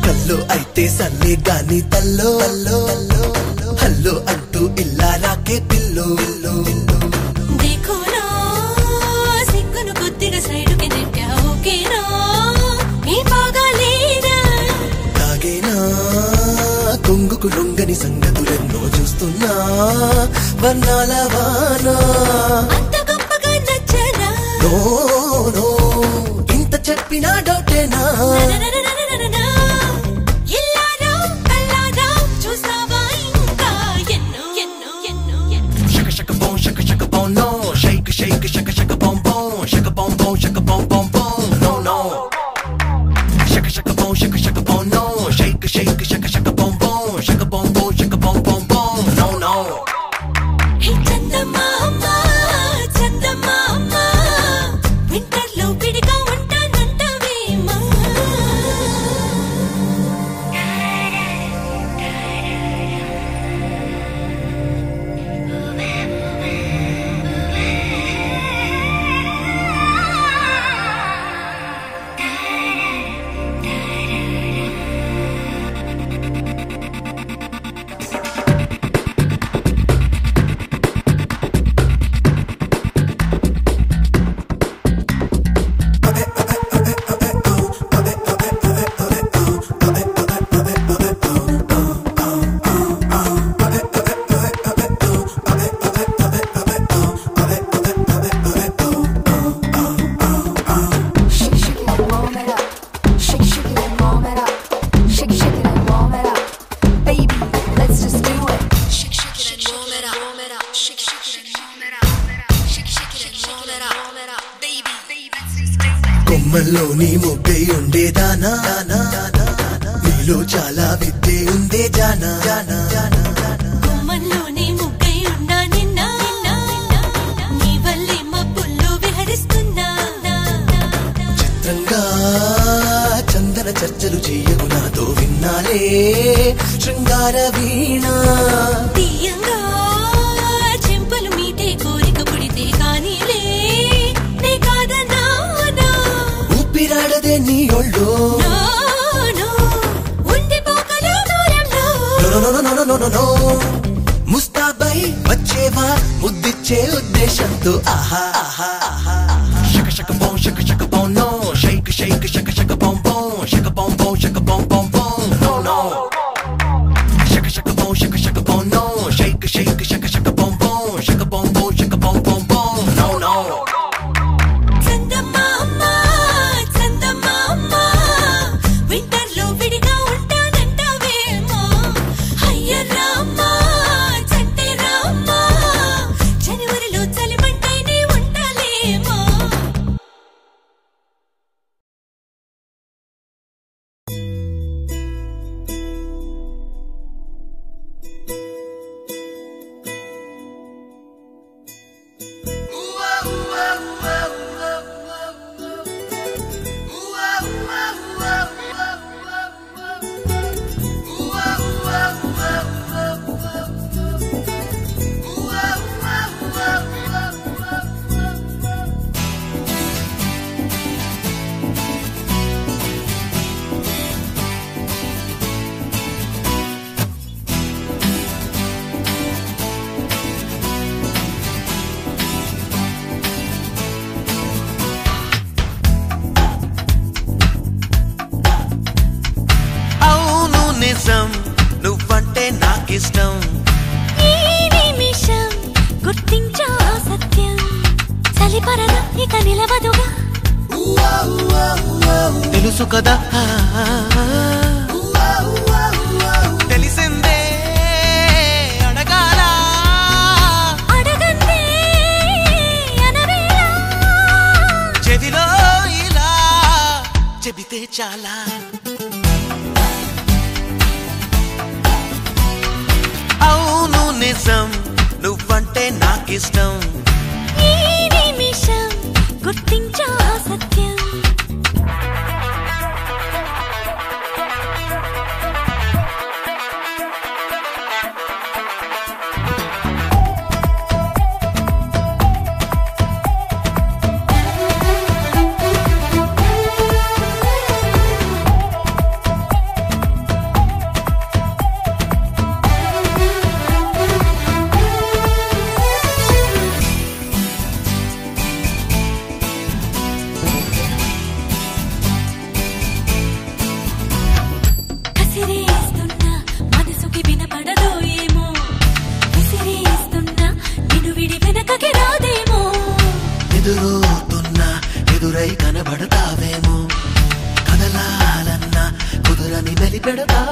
కల్లో అయితే సల్లే గాని తల్లో హల్లో అంటూ ఇల్లా రాకే పిల్లో देखोना సిగ్గును కొద్దిగా సైడుకి నెట్టా ఓకేనా ఈ బాగాలేనా తాగేనా కొంగుకు లొంగని సంగతులెన్నో చూస్తున్నా వర్ణాల వానా అంత గొప్పగా నచ్చనా నో నో ఇంత చెప్పినా డౌటేనా ఇల్లారా కల్లారా చూసావా ఇంకా ఎన్నో ఎన్నో ఎన్నో shaka shaka boom no shake shaka boom shaka boom shaka boom no no shaka boom no shake shaka boom shaka boom no no హే చందమామ చందమామ వింటర్లో విడిగా ఉంటానంటవేమా కొమ్మల్లోని మొగ్గై ఉండేదానా నీలో చాలా విద్యే ఉందే జానా గుమ్మల్లోనే ముగ్గై ఉన్నా నిన్న నీ వల్లే మబ్బుల్లో విహరిస్తున్నా చిత్రంగా చందన చర్చలు చెయ్యకు నాతో విన్నాలే శృంగార వీణ తీయంగా చెంపలు మీటే కోరిక పుడితే కానీలే నే కాదన్నానా ఊపిరాడదే నీ ఒళ్ళో ఉండిపోకలు దూరంలో నో ముస్తాబై వచ్చేవా ముద్దిచ్చే ఉద్దేశంతో ఆహా shaka boom no shake shaka boom shaka boom no no shaka boom no shake shaka boom no no చందమామ చందమామ వింటర్లో విడిగా ఉంటానంటావేమో అయ్య రామా చంటే రామా జనవరిలో చలిమంటేనే ఉండాలేమో నువ్వంటే నాకిష్టం ఈ నిమిషం గుర్తించా సత్యం చలిపరద ఇక నిలవదుగా తెలుసు కదా తెలిసిందే అడగాల అడగందే అనవేళ చెవిలో ఇలా చెబితే చాలా అవును నిజం నువ్వంటే నాకిష్టం ఈ నిమిషం గుర్తించా సత్యం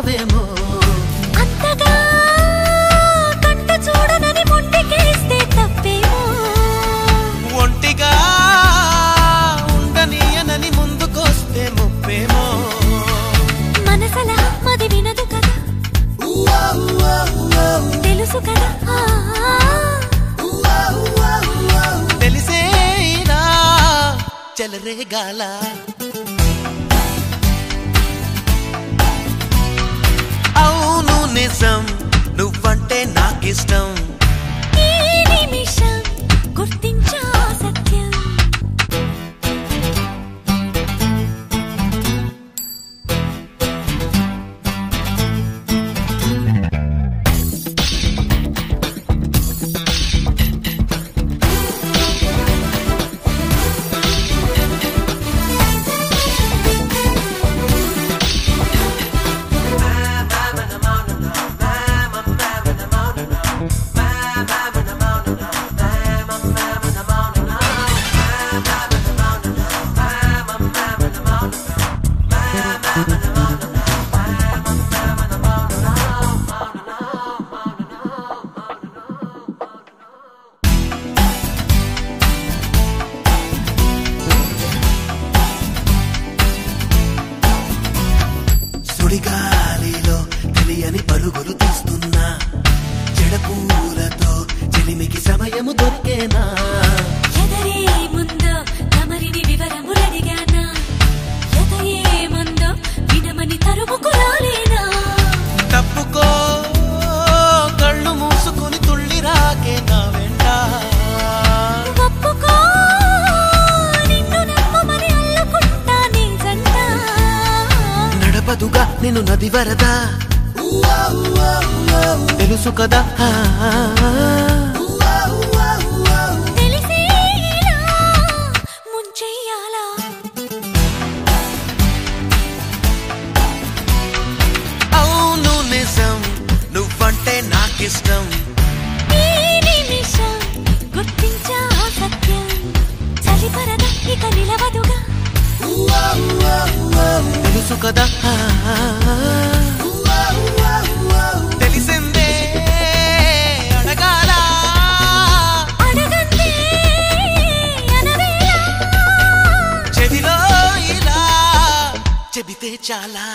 చేసావేమో అంతగా కంట చూడనని మొండికేస్తే తప్పేమో ఒంటిగా ఉండనీయనని ముందుకొస్తే ముప్పేమో మనసలా మది వినదు కదా తెలుసు కదా తెలిసేనా చెలరేగాల అవును నిజం నువ్వంటే నాకిష్టం ఈ నిమిషం గుర్తించా సత్యం సుడిగాలిలో తెలియని పరుగులు తీస్తున్నా జడపూలతో చెలిమికి సమయము దొరికేనా ఎదరే ముందో తమరిని వివరములడిగానా ఎదయే ముందో వినమని తరుముకు రాలేనా తప్పుకో కళ్ళు మూసుకుని తుళ్ళి రాకే నా వెంట ఒప్పుకో నిన్ను నమ్మమని అల్లుకుంటా నీ జంట నడపదుగా నిన్ను నది వరదా తెలుసు కదా తెలిసేలా ముంచెయ్యాలా అవును నిజం నువ్వంటే నాకిష్టం ఈ నిమిషం గుర్తించా సత్యం చలిపరద ఇక నిలవదుగా తెలుసు కదా తెలిసిందే అడగాల అడగందే అనవేలా చెవిలో ఇలా చెబితే చాలా